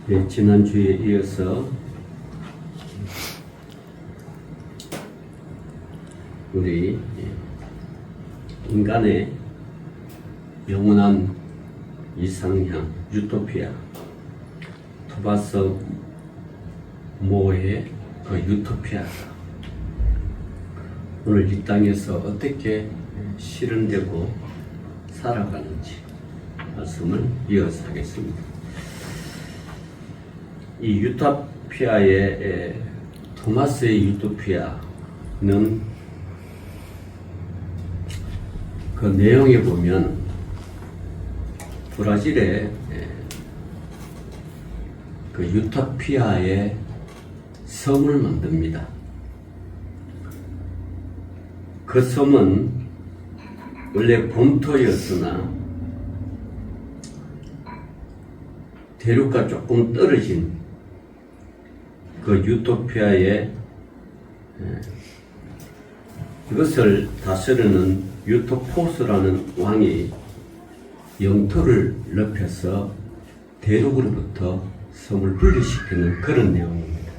네, 지난주에 이어서 우리 인간의 영원한 이상향, 유토피아, 토마스 모어의 그 유토피아가 오늘 이 땅에서 어떻게 실현되고 살아가는지 말씀을 이어서 하겠습니다. 이 유토피아의 토마스의 유토피아는 그 내용에 보면 브라질의 그 유토피아의 섬을 만듭니다. 그 섬은 원래 본토였으나 대륙과 조금 떨어진 그 유토피아의 이것을 다스리는 유토포스라는 왕이 영토를 넓혀서 대륙으로부터 섬을 분리시키는 그런 내용입니다.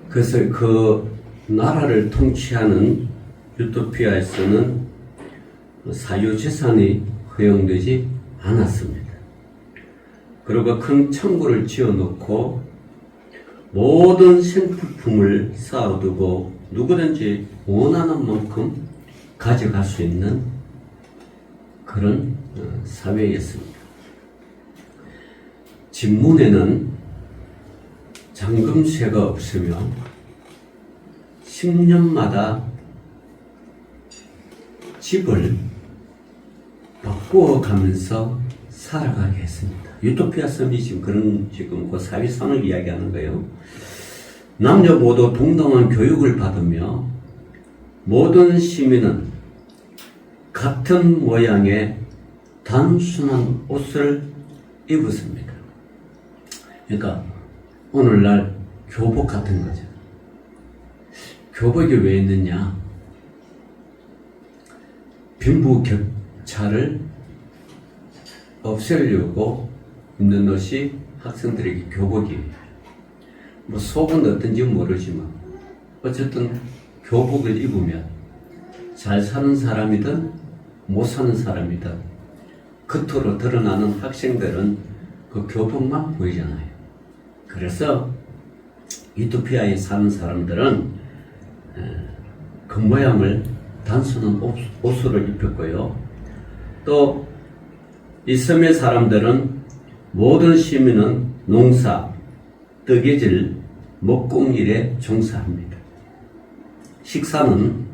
그래서 그 나라를 통치하는 유토피아에서는 사유재산이 허용되지 않았습니다. 그리고 큰 창고를 지어놓고 모든 생필품을 쌓아두고 누구든지 원하는 만큼 가져갈 수 있는 그런 사회였습니다. 집문에는 잠금세가 없으며 10년마다 집을 바꾸어 가면서 살아가게 했습니다. 유토피아 섬이 지금 그 사회상을 이야기하는 거예요. 남녀 모두 동등한 교육을 받으며 모든 시민은 같은 모양의 단순한 옷을 입었습니다. 그러니까 오늘날 교복 같은 거죠. 교복이 왜 있느냐? 빈부격차를 없애려고 입는 옷이 학생들에게 교복이에요. 뭐 속은 어떤지 모르지만 어쨌든 교복을 입으면 잘 사는 사람이든 못 사는 사람이든 겉으로 드러나는 학생들은 그 교복만 보이잖아요. 그래서 유토피아에 사는 사람들은 그 모양을 단순한 옷으로 입혔고요. 또 이 섬의 사람들은 모든 시민은 농사, 뜨개질, 목공일에 종사합니다. 식사는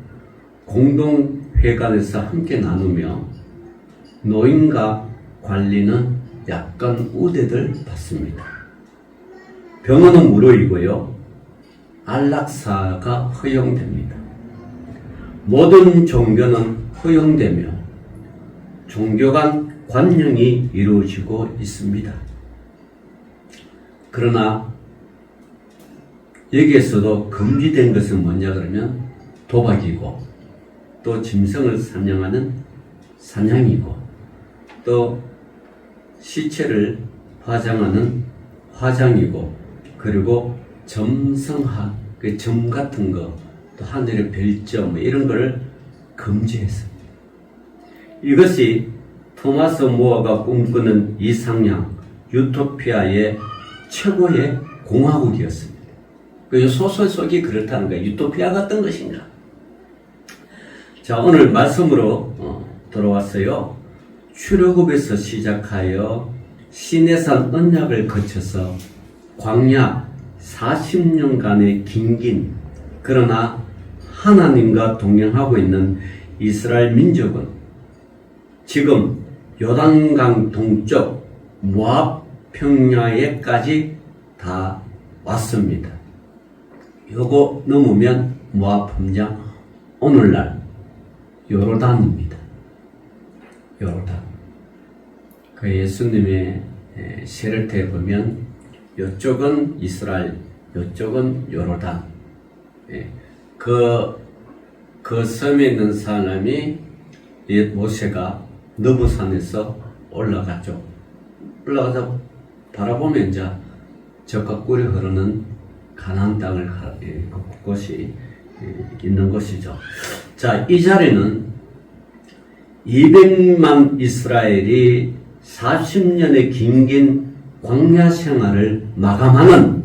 공동회관에서 함께 나누며 노인과 관리는 약간 우대를 받습니다. 병원은 무료이고요. 안락사가 허용됩니다. 모든 종교는 허용되며 종교 간 관용이 이루어지고 있습니다. 그러나 여기에서도 금지된 것은 뭐냐 그러면 도박이고 또 짐승을 사냥하는 사냥이고 또 시체를 화장하는 화장이고 그리고 점성학, 그 점 같은 거 또 하늘의 별점 뭐 이런 걸 금지했습니다. 이것이 토마스 모어가 꿈꾸는 이상향 유토피아의 최고의 공화국이었습니다. 그 소설 속이 그렇다는 거예요. 유토피아가 어떤 것인가? 자, 오늘 말씀으로 돌아왔어요. 출애굽에서 시작하여 시내산 언약을 거쳐서 광야 40년간의 긴긴 그러나 하나님과 동행하고 있는 이스라엘 민족은 지금 요단강 동쪽 모압 평야에까지 다 왔습니다. 요거 넘으면 모압 함장 오늘날 요르단입니다. 요르단. 그 예수님의 세례때 보면 요쪽은 이스라엘, 요쪽은 요르단. 그 섬에 있는 사람이 모세가 너브산에서 올라가죠. 올라가서 바라보면 이제 젖과 꿀이 흐르는 가나안 땅을 곳곳이 있는 것이죠. 자, 이 자리는 200만 이스라엘이 40년의 긴긴 광야 생활을 마감하는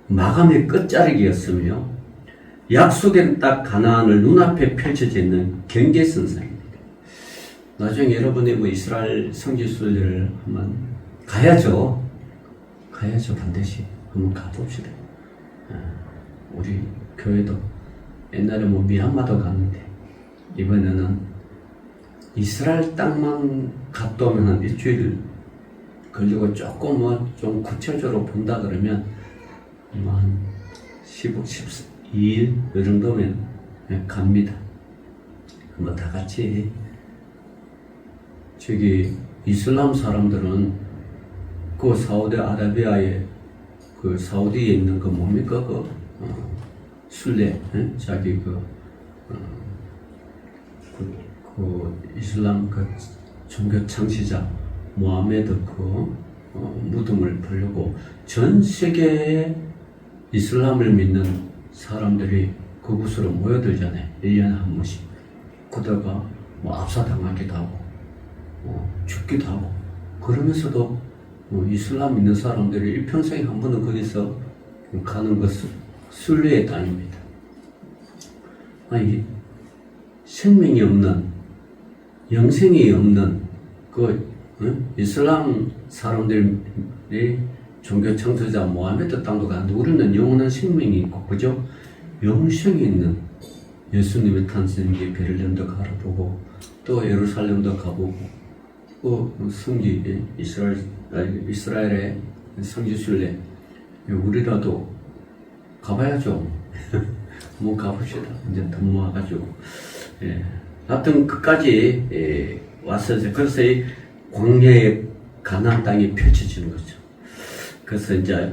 마감의 끝자락이었으며 약속의 땅 가나안을 눈앞에 펼쳐져 있는 경계선상입니다. 나중에 여러분이 뭐 이스라엘 성지순례를 한번 가야죠. 반드시 한번 가봅시다. 우리 교회도 옛날에 뭐 미얀마도 갔는데 이번에는 이스라엘 땅만 갔다 오면 한 일주일 걸리고 조금 뭐 좀 구체적으로 본다 그러면 한 12일 이 정도면 갑니다. 뭐 다 같이 저기 이슬람 사람들은 그 사우디아라비아에 그 사우디에 있는 그 뭡니까 그 순례 자기 그 이슬람 그 종교 창시자 모하메드 그 무덤을 보려고 전 세계의 이슬람을 믿는 사람들이 그곳으로 모여들잖아요. 1년에 한 번씩. 그러다가 뭐 압사당하기도 하고 죽기도 하고 그러면서도 이슬람 믿는 사람들이 일평생에 한 번은 거기서 가는 것은 순례의 땅입니다. 아니 생명이 없는 영생이 없는 그 이슬람 사람들이 종교 창조자 모하메드 땅도 가는데 우리는 영원한 생명이 있고 그죠? 영생이 있는 예수님의 탄생기 베를렘도 가보고 또 예루살렘도 가보고 또 성지 이스라엘의 성지 순례 우리라도 가봐야죠. 한번 가봅시다. 이제 돈 모아가지고 하여튼 끝까지 와서 그래서 이 광야의 가나안 땅이 펼쳐지는 거죠. 그래서 이제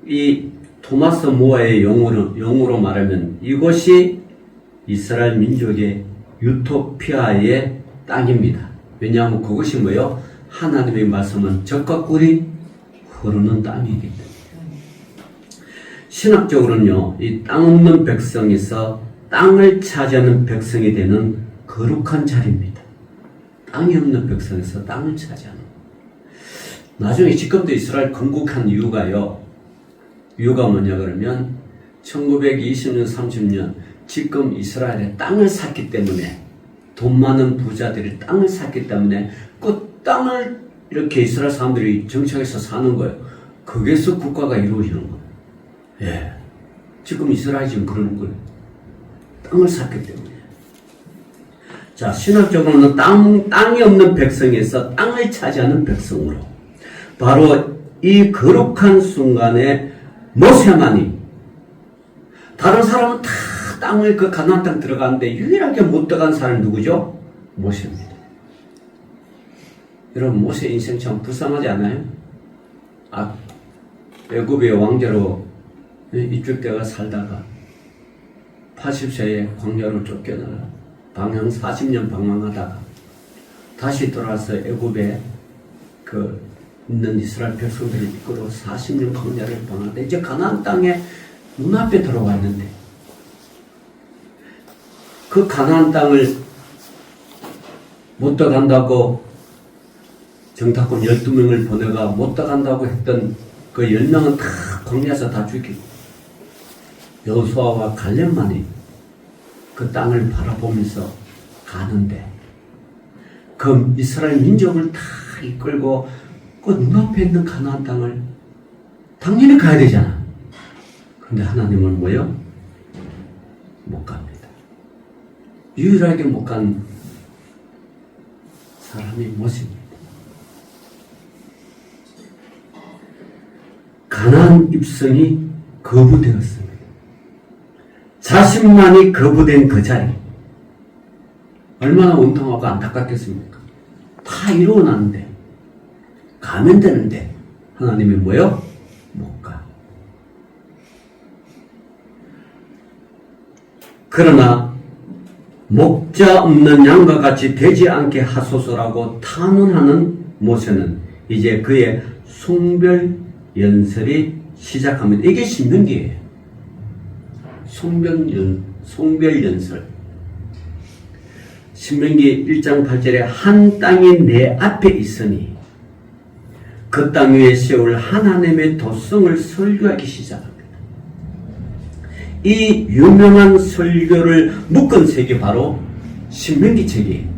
이 토마스 모아의 영어로 말하면 이것이 이스라엘 민족의 유토피아의 땅입니다. 왜냐하면 그것이 뭐요? 하나님의 말씀은 젖과 꿀이 흐르는 땅이기 때문에. 신학적으로는요, 이 땅 없는 백성에서 땅을 차지하는 백성이 되는 거룩한 자리입니다. 땅이 없는 백성에서 땅을 차지하는. 나중에 지금도 이스라엘 건국한 이유가요. 이유가 뭐냐 그러면 1920년, 30년 지금 이스라엘에 땅을 샀기 때문에 돈 많은 부자들이 땅을 샀기 때문에 그 땅을 이렇게 이스라엘 사람들이 정착해서 사는 거예요. 거기에서 국가가 이루어지는 거예요. 예. 지금 이스라엘이 지금 그러는 거예요. 땅을 샀기 때문에. 자, 신학적으로는 땅이 없는 백성에서 땅을 차지하는 백성으로. 바로 이 거룩한 순간에 모세만이 다른 사람은 다 땅을 그 가나안 땅 들어가는데 유일하게 못 들어간 사람이 누구죠? 모세입니다. 여러분 모세 인생 참 불쌍하지 않아요? 애굽의 왕자로 이쪽대가 살다가 80세에 광야로 쫓겨나가 방황 40년 방황하다가 다시 돌아와서 애굽에 그 있는 이스라엘 백성들을 이끌어 40년 광야를 방황하는데 이제 가나안 땅에 눈앞에 들어와 있는데 그 가나안 땅을 못 들어간다고 정탐꾼 12명을 보내가 못 들어간다고 했던 그 10명은 다 광야에서 다 죽이고 여호수아와 갈렙만이 그 땅을 바라보면서 가는데 그 이스라엘 민족을 다 이끌고 그 눈앞에 있는 가나안 땅을 당연히 가야 되잖아. 근데 하나님은 뭐요? 못 갑니다. 유일하게 못 간 사람이 모세입니다. 가나안 입성이 거부되었습니다. 자신만이 거부된 그 자리 얼마나 원통하고 안타깝겠습니까? 다 이루어놨는데 가면 되는데 하나님이 뭐요? 못 가. 그러나 목자 없는 양과 같이 되지 않게 하소서라고 탄원하는 모세는 이제 그의 송별 연설이 시작합니다. 이게 신명기예요. 송별 연설. 신명기 1장 8절에 한 땅이 내 앞에 있으니 그 땅 위에 세울 하나님의 도성을 설교하기 시작합니다. 이 유명한 설교를 묶은 책이 바로 신명기 책이에요.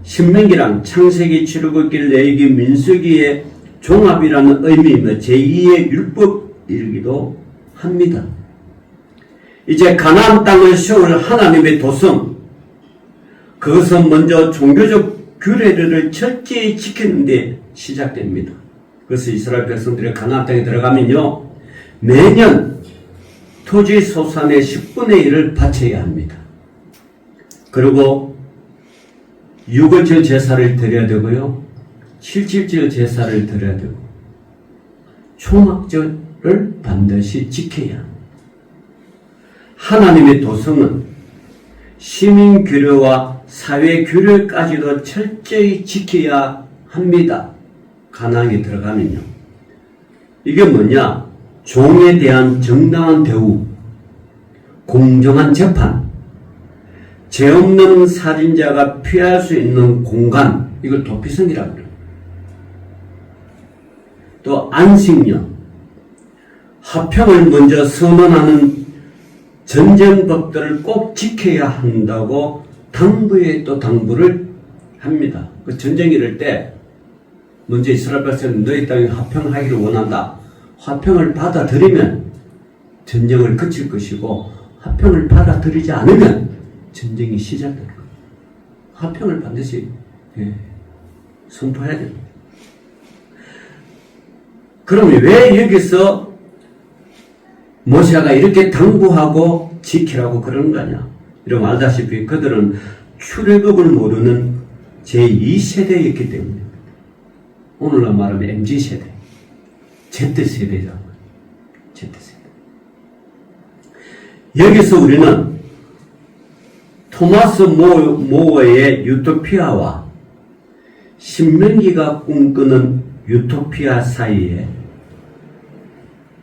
신명기란 창세기, 출애굽기, 레위기, 민수기의 종합이라는 의미이며 제2의 율법이기도 합니다. 이제 가나안 땅을 세울 하나님의 도성, 그것은 먼저 종교적 규례를 철저히 지키는 데 시작됩니다. 그래서 이스라엘 백성들이 가나안 땅에 들어가면요, 매년 토지 소산의 10분의 1을 바쳐야 합니다. 그리고 유월절 제사를 드려야 되고요, 7.7절 제사를 드려야 되고, 초막절을 반드시 지켜야 합니다. 하나님의 도성은 시민 규례와 사회 규례까지도 철저히 지켜야 합니다. 가나안에 들어가면요. 이게 뭐냐? 종에 대한 정당한 대우, 공정한 재판, 죄 없는 살인자가 피할 수 있는 공간, 이걸 도피성이라고 그래요. 또 안식년, 화평을 먼저 선언하는 전쟁법들을 꼭 지켜야 한다고 당부에 또 당부를 합니다. 그 전쟁 이럴 때 먼저 이스라엘 백성은 너희 땅에 화평하기를 원한다. 화평을 받아들이면 전쟁을 그칠 것이고, 화평을 받아들이지 않으면 전쟁이 시작될 거예요. 화평을 반드시 선포해야 됩니다. 그러면 왜 여기서 모세가 이렇게 당부하고 지키라고 그러는 거냐? 여러분 알다시피 그들은 출애굽을 모르는 제2세대였기 때문입니다. 오늘날 말하면 MZ세대, Z세대잖아요. Z세대. 여기서 우리는 토마스 모어의 유토피아와 신명기가 꿈꾸는 유토피아 사이에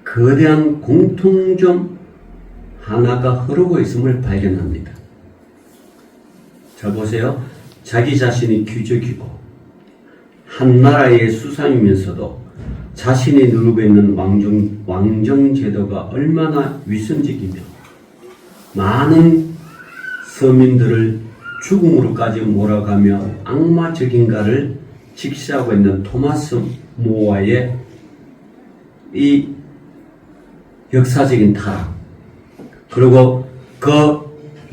거대한 공통점 하나가 흐르고 있음을 발견합니다. 자, 보세요. 자기 자신이 귀족이고 한 나라의 수상이면서도 자신이 누르고 있는 왕정 제도가 얼마나 위선적이며 많은 서민들을 죽음으로까지 몰아가며 악마적인가를 직시하고 있는 토마스 모어의 이 역사적인 타락, 그리고 그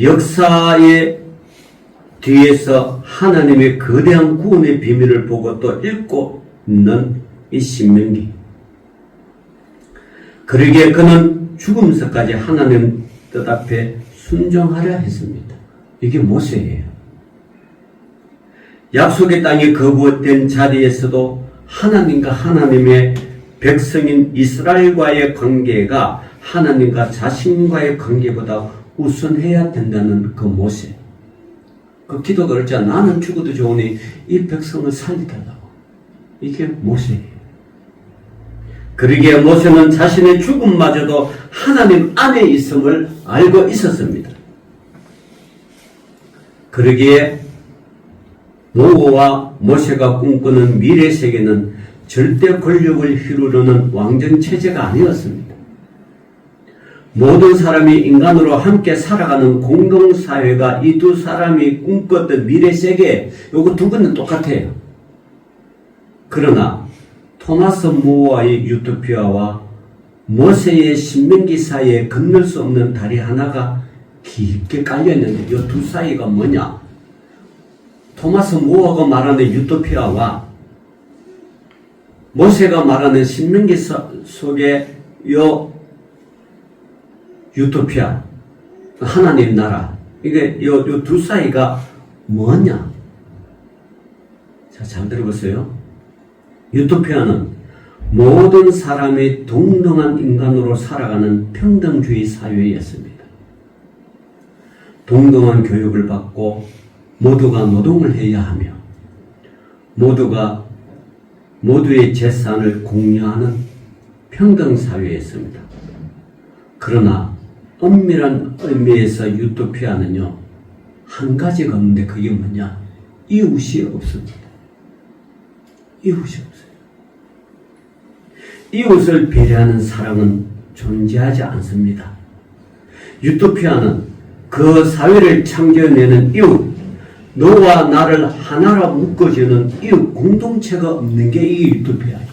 역사의 뒤에서 하나님의 거대한 구원의 비밀을 보고 또 읽고 있는 이 신명기. 그러기에 그는 죽으면서까지 하나님 뜻 앞에 순종하려 했습니다. 이게 모세예요. 약속의 땅에 거부된 자리에서도 하나님과 하나님의 백성인 이스라엘과의 관계가 하나님과 자신과의 관계보다 우선해야 된다는 그 모세. 그 기도가 그랬잖아. 나는 죽어도 좋으니 이 백성을 살리달라고. 이게 모세예요. 그러기에 모세는 자신의 죽음마저도 하나님 안에 있음을 알고 있었습니다. 그러기에 노아와 모세가 꿈꾸는 미래 세계는 절대 권력을 휘두르는 왕정 체제가 아니었습니다. 모든 사람이 인간으로 함께 살아가는 공동사회가 이 두 사람이 꿈꿨던 미래 세계, 요거 두 개는 똑같아요. 그러나 토마스 모어의 유토피아와 모세의 신명기 사이에 건널 수 없는 다리 하나가 깊게 깔려있는데 이 두 사이가 뭐냐? 토마스 모어가 말하는 유토피아와 모세가 말하는 신명기 속에 요 유토피아, 하나님 나라, 이게 요 두 사이가 뭐냐? 자, 잘 들어보세요. 유토피아는 모든 사람이 동등한 인간으로 살아가는 평등주의 사회였습니다. 동등한 교육을 받고 모두가 노동을 해야 하며 모두가 모두의 재산을 공유하는 평등사회였습니다. 그러나 엄밀한 의미에서 유토피아는요, 한 가지가 없는데 그게 뭐냐? 이웃이 없습니다. 이웃이 없어요. 이웃을 배려하는 사랑은 존재하지 않습니다. 유토피아는 그 사회를 창조해내는 이웃, 너와 나를 하나로 묶어주는 이웃 공동체가 없는 게 이 유토피아예요.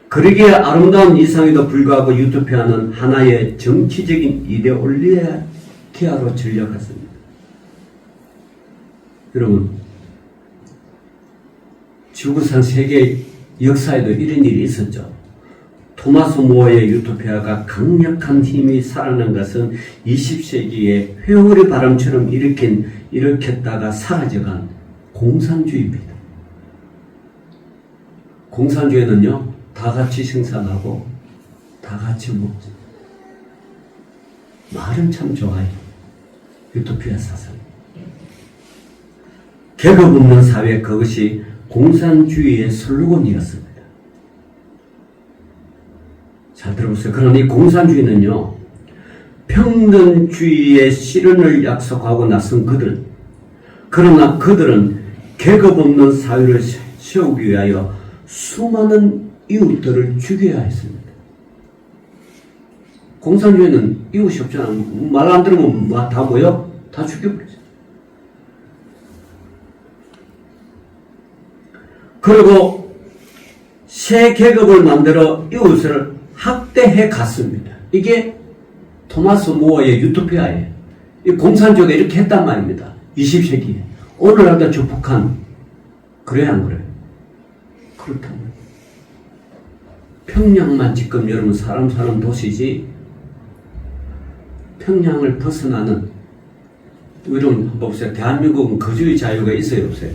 그러기에 아름다운 이상에도 불구하고 유토피아는 하나의 정치적인 이데올로기아로 전락했습니다. 여러분, 지구상 세계 역사에도 이런 일이 있었죠. 토마스 모어의 유토피아가 강력한 힘이 살아난 것은 20세기에 회오리 바람처럼 일으켰다가 사라져간 공산주의입니다. 공산주의는요, 다 같이 생산하고 다 같이 먹죠. 말은 참 좋아요. 유토피아 사상. 계급 없는 사회, 그것이 공산주의의 슬로건이었습니다. 잘 들어보세요. 그러나 이 공산주의는요, 평등주의의 실현을 약속하고 나선 그들, 그러나 그들은 계급 없는 사회를 세우기 위하여 수많은 이웃들을 죽여야 했습니다. 공산주의는 이웃이 없잖아. 말 안 들으면 다 뭐요? 다 죽여버리죠. 그리고 새 계급을 만들어 이웃을 학대해 갔습니다. 이게 토마스 모어의 유토피아예요. 이 공산주의가 이렇게 했단 말입니다. 20세기에. 오늘날도 저 북한, 그래야 안 그래요? 그렇다면. 평양만 지금 여러분 사람 사는 도시지, 평양을 벗어나는, 여러분 한번 보세요. 대한민국은 거주의 자유가 있어요, 없어요?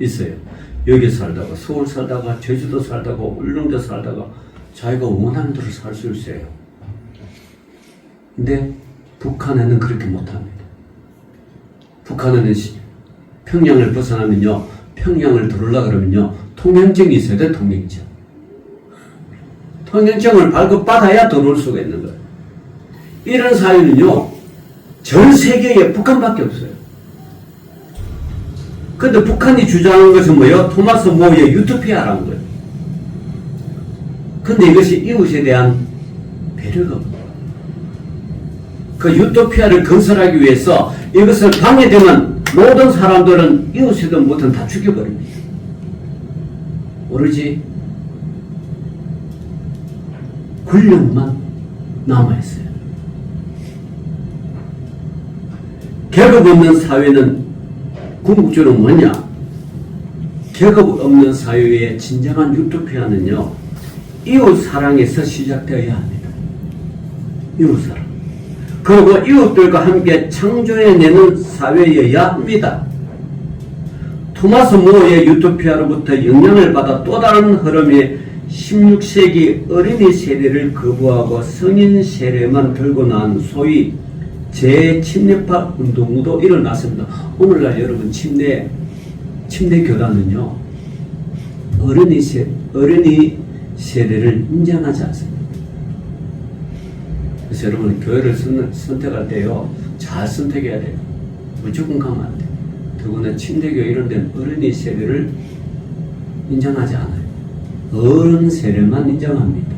있어요. 여기 살다가, 서울 살다가, 제주도 살다가, 울릉도 살다가, 자기가 원하는 대로 살 수 있어요. 근데 북한에는 그렇게 못합니다. 북한에는 평양을 벗어나면요, 평양을 들어오려고 그러면요, 통행증이 있어야 돼, 통행증. 통행증을 발급받아야 들어올 수가 있는 거예요. 이런 사회는요, 전 세계에 북한밖에 없어요. 근데 북한이 주장하는 것은 뭐예요? 토마스 모어의 유토피아라는 거예요. 근데 이것이 이웃에 대한 배려가 없어요. 그 유토피아를 건설하기 위해서 이것을 방해되면 모든 사람들은 이웃이든 뭐든 다 죽여버립니다. 오로지 권력만 남아있어요. 계급 없는 사회는 궁극적으로 뭐냐? 계급 없는 사회의 진정한 유토피아는요, 이웃 사랑에서 시작되어야 합니다. 이웃 사랑. 그리고 이웃들과 함께 창조해내는 사회여야 합니다. 토마스 모어의 유토피아로부터 영향을 받아 또 다른 흐름이 16세기 어린이 세대를 거부하고 성인 세대만 들고 나온 소위 재침례파 운동도 일어났습니다. 오늘날 여러분 침례 교단은요, 어린이 세대를 인정하지 않습니다. 그래서 여러분 교회를 선택할 때요, 잘 선택해야 돼요. 무조건 가면 안 돼요. 더구나 침례교 이런 데는 어린이 세대를 인정하지 않아요. 어른 세대만 인정합니다.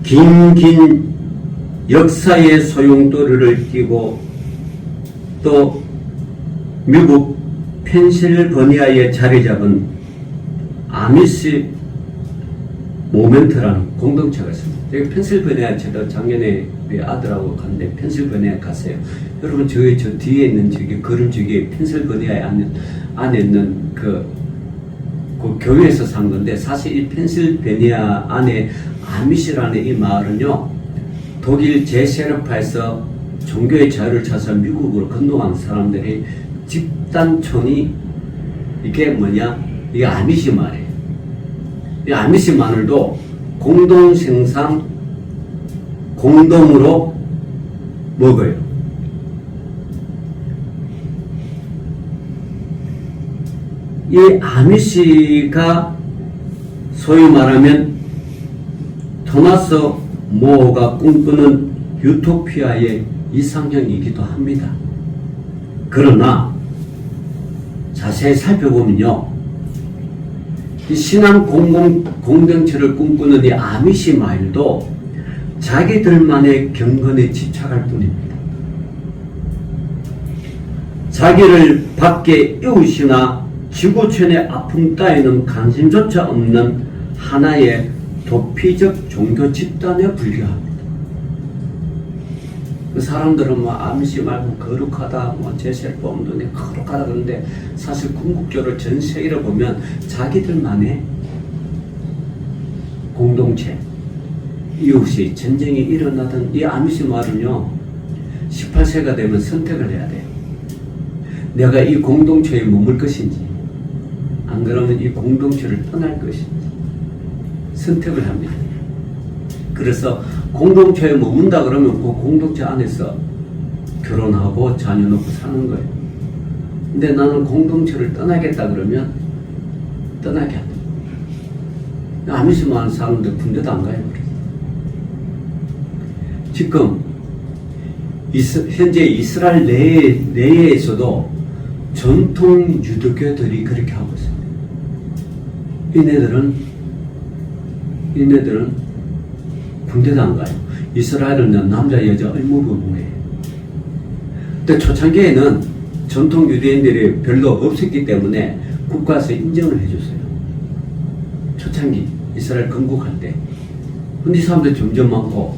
긴 역사의 소용돌이를 띠고 또 미국 펜실버니아에 자리 잡은 아미시 모멘트라는 공동체가 있습니다. 여기 펜실버니아, 제가 작년에 아들하고 갔는데 펜실버니아에 갔어요. 여러분 저 뒤에 있는 저기 그림 저기 펜실버니아에 안에 있는 그 교회에서 산 건데, 사실 이 펜실베니아 안에 아미시라는 이 마을은요, 독일 제세르파에서 종교의 자유를 찾아서 미국으로 건너간 사람들이 집단촌이, 이게 뭐냐, 이게 아미시 마을이에요. 이 아미시 마을도 공동생산, 공동으로 먹어요. 이 아미시가 소위 말하면 토마스 모어가 꿈꾸는 유토피아의 이상형이기도 합니다. 그러나 자세히 살펴보면요, 이 신앙 공동체를 꿈꾸는 이 아미시 마을도 자기들만의 경건에 집착할 뿐입니다. 자기를 밖에 이웃이나 지구촌의 아픔 따위는 관심조차 없는 하나의 도피적 종교 집단에 불과합니다. 그 사람들은 뭐 아미시 말고 거룩하다, 뭐 제셀 뽐돈에 거룩하다 그러는데 사실 궁극적으로 전 세계를 보면 자기들만의 공동체, 이웃이 전쟁이 일어나던 이 아미시 마을은요, 18세가 되면 선택을 해야 돼요. 내가 이 공동체에 머물 것인지, 안 그러면 이 공동체를 떠날 것인지 선택을 합니다. 그래서 공동체에 머문다 그러면 그 공동체 안에서 결혼하고 자녀 놓고 사는 거예요. 근데 나는 공동체를 떠나겠다 그러면 떠나게 한다. 아미시 많은 사람들 군대도 안 가요. 지금 현재 이스라엘 내에서도 전통 유대교들이 그렇게 하고 있습니다. 이네들은 군대도 안 가요. 이스라엘은 남자 여자 의무부부예요. 근데 초창기에는 전통 유대인들이 별로 없었기 때문에 국가에서 인정을 해줬어요. 초창기 이스라엘 건국할 때. 근데 이 사람들이 점점 많고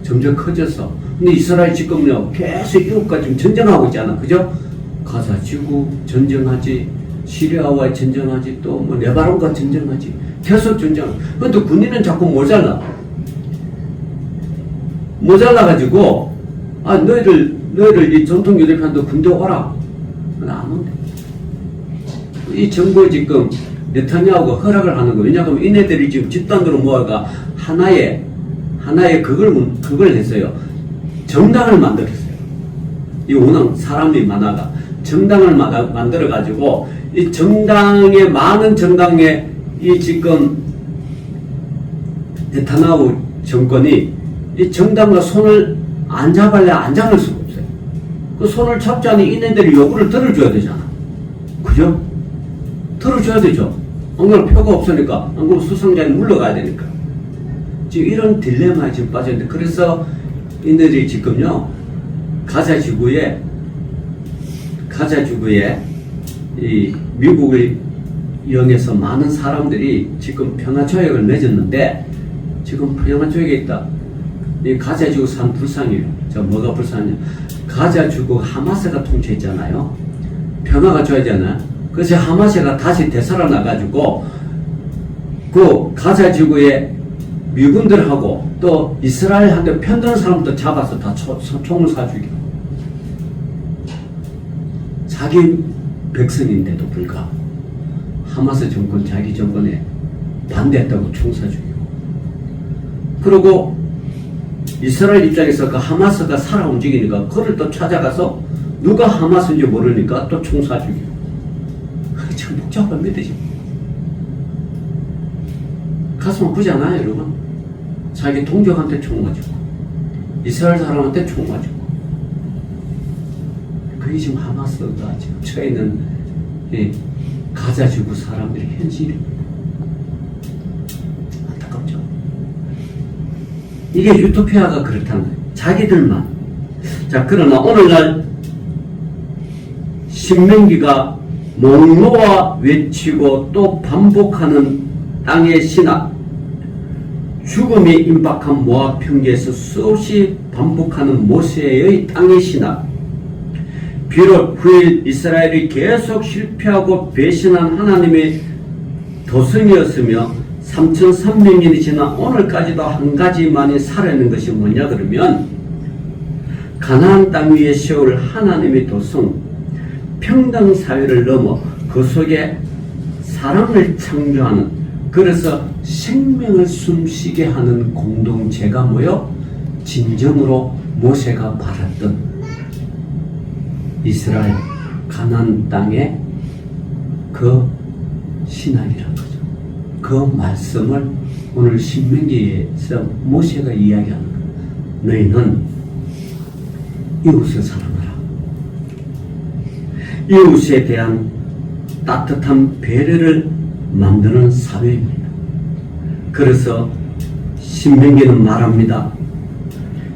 점점 커져서, 근데 이스라엘 지금요 계속 이웃과 지금 전쟁하고 있잖아, 그죠? 가자 지구 전쟁하지, 시리아와 전쟁하지, 또 뭐 레바논과 전쟁하지, 계속 전쟁. 근데 군인은 자꾸 모자라가지고, 아, 너희들 이 전통 유대편도 군대 오라. 안 온대. 이 정부 지금 네타냐후가 허락을 하는 거. 왜냐하면 이네들이 지금 집단으로 모아가 하나의 그걸 했어요. 정당을 만들었어요. 이 워낙 사람이 많아가 정당을 만들어가지고, 이 정당에, 많은 정당에 이 지금 네타냐후 정권이 이 정당과 손을 안 잡을래 안 잡을 수가 없어요. 그 손을 잡자니 이네들이 요구를 들어줘야 되잖아. 그죠? 들어줘야 되죠. 안 그러면 표가 없으니까, 안 그러면 수상자에 물러가야 되니까. 지금 이런 딜레마에 지금 빠졌는데, 그래서 이네들이 지금요, 가자 지구에 이 미국을 이용해서 많은 사람들이 지금 평화조약을 맺었는데, 지금 평화조약에 있다. 이 가자지구 산 불쌍해요. 뭐가 불쌍해요? 가자지구 하마스가 통치했잖아요. 평화가 줘야잖아요. 그래서 하마스가 다시 되살아나가지고 그 가자지구의 미군들하고 또 이스라엘한테 편드는 사람도 잡아서 다 총을 쏴주기로. 자기 백성인데도 불구하고 하마스 정권, 자기 정권에 반대했다고 총 쏴주기로. 그리고 이스라엘 입장에서 그 하마스가 살아 움직이니까 그를 또 찾아가서 누가 하마스인지 모르니까 또 총 쏴주기로. 참 복잡합니다 지금. 가슴 아프지 않아요 여러분? 자기 동족한테 총 맞고 이스라엘 사람한테 총 맞고, 그게 지금 하마스가 지금 처해 있는 가자 지구 사람들의 현실입니다. 안타깝죠? 이게 유토피아가 그렇다는 거예요. 자기들만. 자, 그러나 오늘날 신명기가 목놓아 외치고 또 반복하는 땅의 신학, 죽음이 임박한 모압 평지에서 수없이 반복하는 모세의 땅의 신학, 비록 후일 이스라엘이 계속 실패하고 배신한 하나님의 도성이었으며 3300년이 지난 오늘까지도 한 가지만이 살아있는 것이 뭐냐 그러면, 가나안 땅 위에 세울 하나님의 도성, 평등 사회를 넘어 그 속에 사랑을 창조하는, 그래서 생명을 숨쉬게 하는 공동체가 뭐요? 진정으로 모세가 말했던 이스라엘 가나안 땅의 그 신학이란 거죠. 그 말씀을 오늘 신명기에서 모세가 이야기하는 거예요. 너희는 이웃을 사랑하라. 이웃에 대한 따뜻한 배려를 만드는 사회입니다. 그래서 신명기는 말합니다.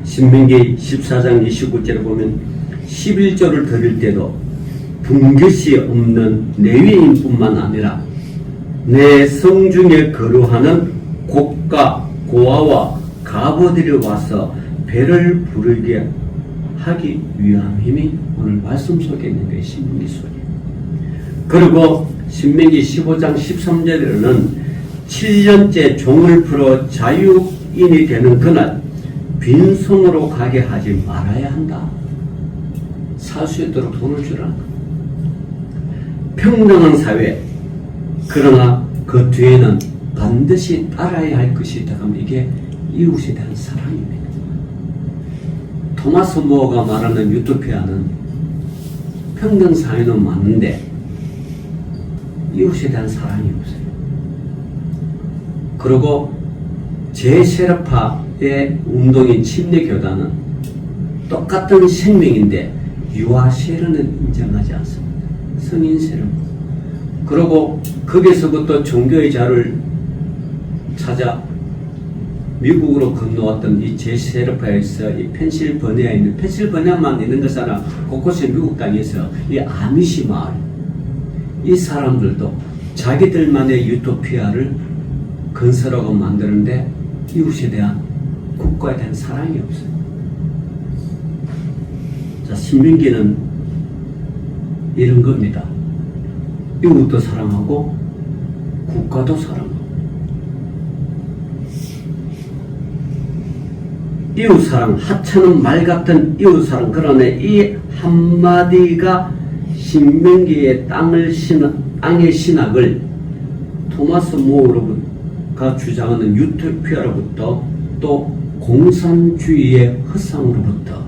신명기 14장 29절에 보면 11조를 드릴 때도 분깃이 없는 레위인뿐만 아니라 내 성중에 거류하는 곱과 고아와 가부들이 와서 배를 부르게 하기 위함이니 오늘 말씀 속에 있는 게 신명기 속에. 그리고 신명기 15장 13절에는 7년째 종을 풀어 자유인이 되는 그날 빈손으로 가게 하지 말아야 한다. 살 수 있도록 돈을 주라는 것. 평등한 사회. 그러나 그 뒤에는 반드시 따라야 할 것이 있다 하면 이게 이웃에 대한 사랑입니다. 토마스 모어가 말하는 유토피아는 평등 사회는 맞는데 이웃에 대한 사랑이 없어요. 그리고 제세르파의 운동인 침례교단은 똑같은 생명인데 유아세르는 인정하지 않습니다. 성인세르. 그리고 거기서부터 종교의 자를 찾아 미국으로 건너왔던 이 제세르파에서 이 펜실버니아에 있는, 펜실버니아만 있는 것이 아니라 곳곳에 미국 땅에서 이 아미시 마을, 이 사람들도 자기들만의 유토피아를 건설하고 만드는데 이웃에 대한, 국가에 대한 사랑이 없어요. 자, 신명기는 이런 겁니다. 이웃도 사랑하고 국가도 사랑하고. 이웃사랑, 하찮은 말 같은 이웃사랑. 그러네 이 한마디가 신명기의 땅의 신학을 토마스 모어가 주장하는 유토피아로부터 또 공산주의의 허상으로부터,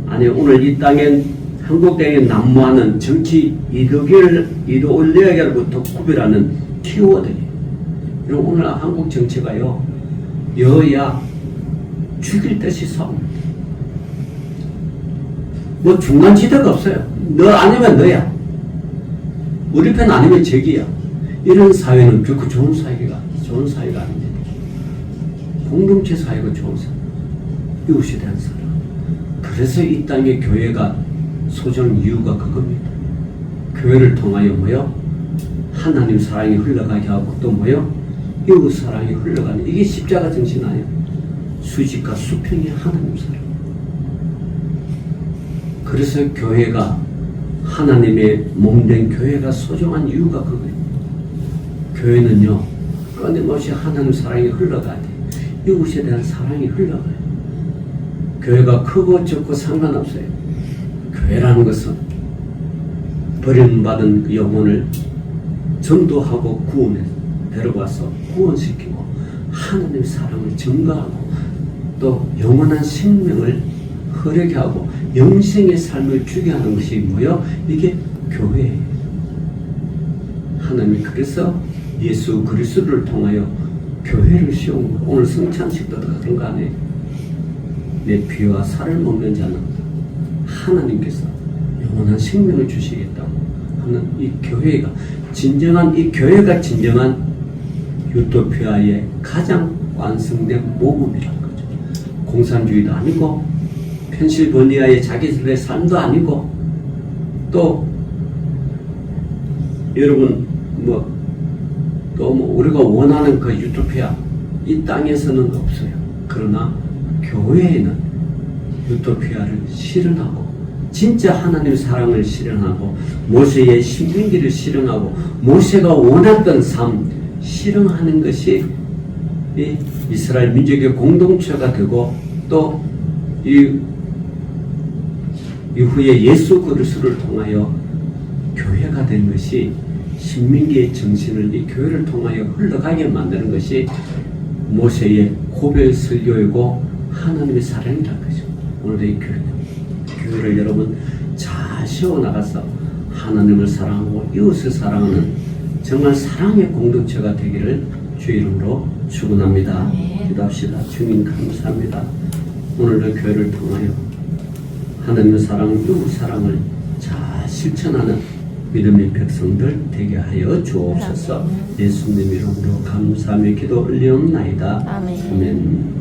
아니 오늘 이 땅에 한국 땅에 난무하는 정치 이데올로기로부터 구별하는 키워드예요. 그리고 오늘 한국 정치가요, 여야 죽일 듯이 싸웁니다. 뭐 중간지대가 없어요. 너 아니면 너야. 우리 편 아니면 적이야. 이런 사회는 결코 좋은 사회가 아닙니다. 공동체 사회가 좋은 사회. 이웃에 대한 사랑. 그래서 이 땅에 교회가 소정 이유가 그겁니다. 교회를 통하여 뭐요? 하나님 사랑이 흘러가게 하고 또 뭐요? 이웃 사랑이 흘러가는, 이게 십자가 정신 아니에요? 수직과 수평의 하나님 사랑. 그래서 교회가, 하나님의 몸된 교회가 소중한 이유가 그거예요. 교회는요, 끊임없이 하나님 사랑이 흘러가야 돼. 이웃에 대한 사랑이 흘러가요. 교회가 크고 적고 상관없어요. 교회라는 것은 버림받은 그 영혼을 전도하고 구원해 데려가서 구원시키고 하나님의 사랑을 증거하고 또 영원한 생명을 흐르게 하고 영생의 삶을 주게 하는 것이 뭐요? 이게 교회예요. 하나님이 그래서 예수 그리스도를 통하여 교회를 세운 거. 오늘 성찬식도 그런 거 아니에요? 내 피와 살을 먹는 자는 하나님께서 영원한 생명을 주시겠다고 하는 이 교회가 진정한 유토피아의 가장 완성된 모범이라는 거죠. 공산주의도 아니고 펜실버니아의 자기들의 삶도 아니고 또 여러분 우리가 원하는 그 유토피아 이 땅에서는 없어요. 그러나 교회에는 유토피아를 실현하고 진짜 하나님의 사랑을 실현하고 모세의 신명기를 실현하고 모세가 원했던 삶 실현하는 것이 이 이스라엘 민족의 공동체가 되고 또 이후에 예수 그리스도를 통하여 교회가 된 것이 신명기의 정신을 이 교회를 통하여 흘러가게 만드는 것이 모세의 고별 설교이고 하나님의 사랑이라는 거죠. 오늘의 이 교회를 여러분 잘 세워나가서 하나님을 사랑하고 이웃을 사랑하는 정말 사랑의 공동체가 되기를 주 이름으로 축원합니다. 기도합시다. 주님 감사합니다. 오늘도 교회를 통하여 하나님의 사랑, 이웃 사랑을 잘 실천하는 믿음의 백성들 되게 하여 주옵소서. 예수님 이름으로 감사하며 기도 올리옵나이다. 아멘. 아멘.